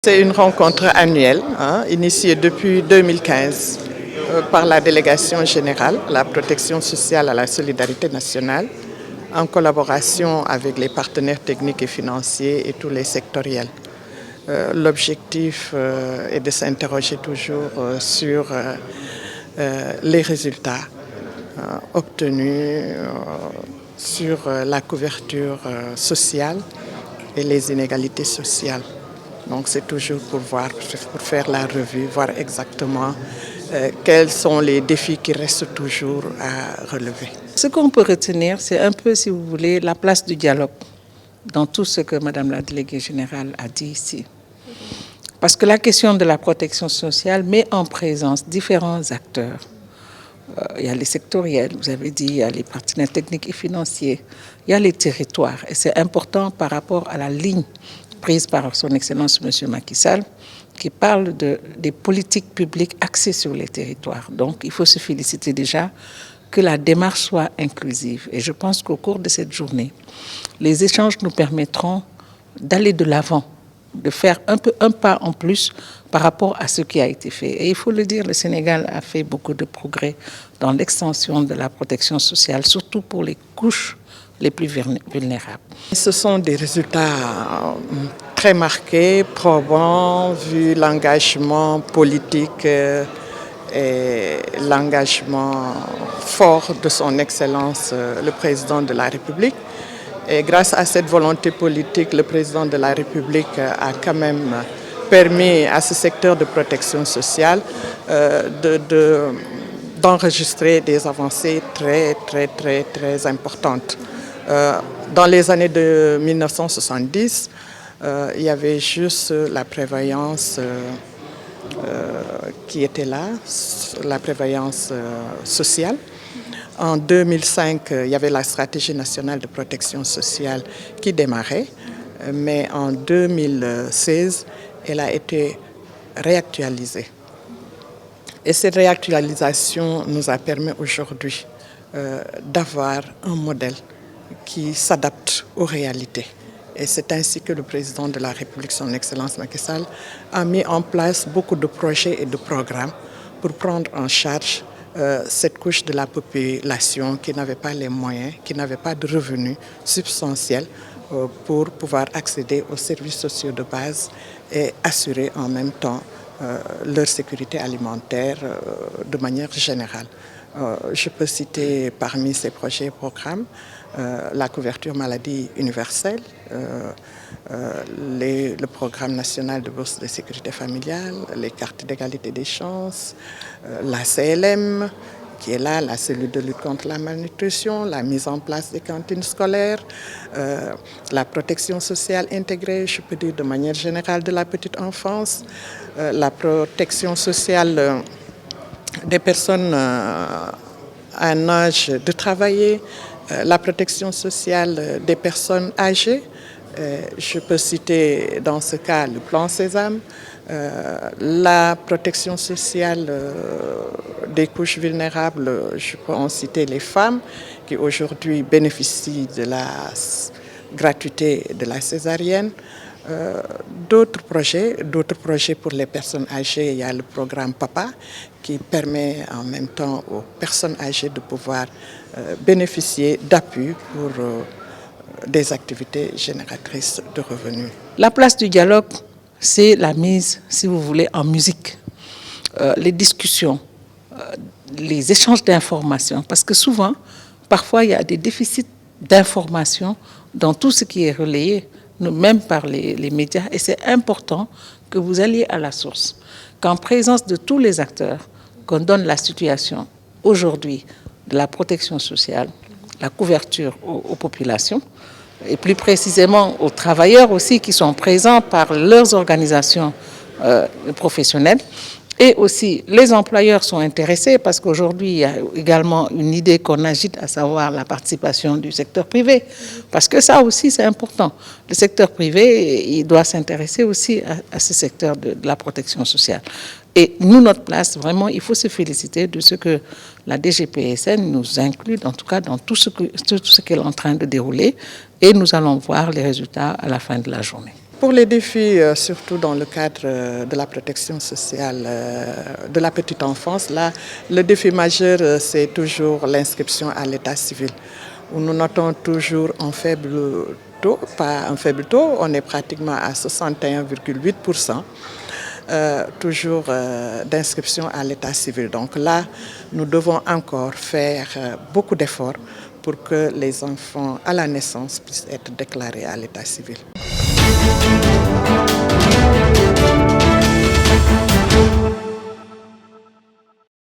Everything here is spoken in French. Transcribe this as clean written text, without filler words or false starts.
C'est une rencontre annuelle, initiée depuis 2015 par la délégation générale à la protection sociale à la solidarité nationale, en collaboration avec les partenaires techniques et financiers et tous les sectoriels. L'objectif est de s'interroger toujours sur les résultats obtenus sur la couverture sociale et les inégalités sociales. Donc c'est toujours pour faire la revue, voir exactement quels sont les défis qui restent toujours à relever. Ce qu'on peut retenir, c'est un peu, si vous voulez, la place du dialogue dans tout ce que Madame la déléguée générale a dit ici. Parce que la question de la protection sociale met en présence différents acteurs. Il y a les sectoriels, vous avez dit, il y a les partenaires techniques et financiers, il y a les territoires. Et c'est important par rapport à la ligne prise par son Excellence M. Macky Sall, qui parle des politiques publiques axées sur les territoires. Donc il faut se féliciter déjà que la démarche soit inclusive. Et je pense qu'au cours de cette journée, les échanges nous permettront d'aller de l'avant, de faire un pas en plus par rapport à ce qui a été fait. Et il faut le dire, le Sénégal a fait beaucoup de progrès dans l'extension de la protection sociale, surtout pour les couches les plus vulnérables. Ce sont des résultats très marqués, probants, vu l'engagement politique et l'engagement fort de son Excellence, le Président de la République. Et grâce à cette volonté politique, le Président de la République a quand même permis à ce secteur de protection sociale d'enregistrer des avancées très importantes. Dans les années de 1970, il y avait juste la prévoyance qui était là, la prévoyance sociale. En 2005, il y avait la stratégie nationale de protection sociale qui démarrait, mais en 2016, elle a été réactualisée. Et cette réactualisation nous a permis aujourd'hui d'avoir un modèle qui s'adapte aux réalités. Et c'est ainsi que le Président de la République, son Excellence Macky Sall, a mis en place beaucoup de projets et de programmes pour prendre en charge cette couche de la population qui n'avait pas les moyens, qui n'avait pas de revenus substantiels pour pouvoir accéder aux services sociaux de base et assurer en même temps leur sécurité alimentaire de manière générale. Je peux citer parmi ces projets et programmes la couverture maladie universelle, le programme national de bourse de sécurité familiale, les cartes d'égalité des chances, la CLM, qui est là, la cellule de lutte contre la malnutrition, la mise en place des cantines scolaires, la protection sociale intégrée, je peux dire de manière générale, de la petite enfance, la protection sociale des personnes à un âge de travailler, la protection sociale des personnes âgées. Je peux citer dans ce cas le plan Sésame, la protection sociale des couches vulnérables, je peux en citer les femmes qui aujourd'hui bénéficient de la gratuité de la césarienne. D'autres projets pour les personnes âgées, il y a le programme PAPA qui permet en même temps aux personnes âgées de pouvoir bénéficier d'appui pour des activités génératrices de revenus. La place du dialogue, c'est la mise, si vous voulez, en musique, les discussions, les échanges d'informations, parce que souvent, parfois, il y a des déficits d'informations dans tout ce qui est relayé, même par les médias, et c'est important que vous alliez à la source, qu'en présence de tous les acteurs, qu'on donne la situation aujourd'hui de la protection sociale, la couverture aux populations, et plus précisément aux travailleurs aussi qui sont présents par leurs organisations professionnelles. Et aussi, les employeurs sont intéressés parce qu'aujourd'hui, il y a également une idée qu'on agite, à savoir la participation du secteur privé. Parce que ça aussi, c'est important. Le secteur privé, il doit s'intéresser aussi à ce secteur de la protection sociale. Et nous, notre place, vraiment, il faut se féliciter de ce que la DGPSN nous inclut, en tout cas dans tout ce qu'elle est en train de dérouler. Et nous allons voir les résultats à la fin de la journée. Pour les défis, surtout dans le cadre de la protection sociale de la petite enfance, là, le défi majeur, c'est toujours l'inscription à l'état civil, où nous notons toujours un faible taux, pas un faible taux, on est pratiquement à 61,8%. Toujours d'inscription à l'état civil. Donc là, nous devons encore faire beaucoup d'efforts pour que les enfants à la naissance puissent être déclarés à l'état civil.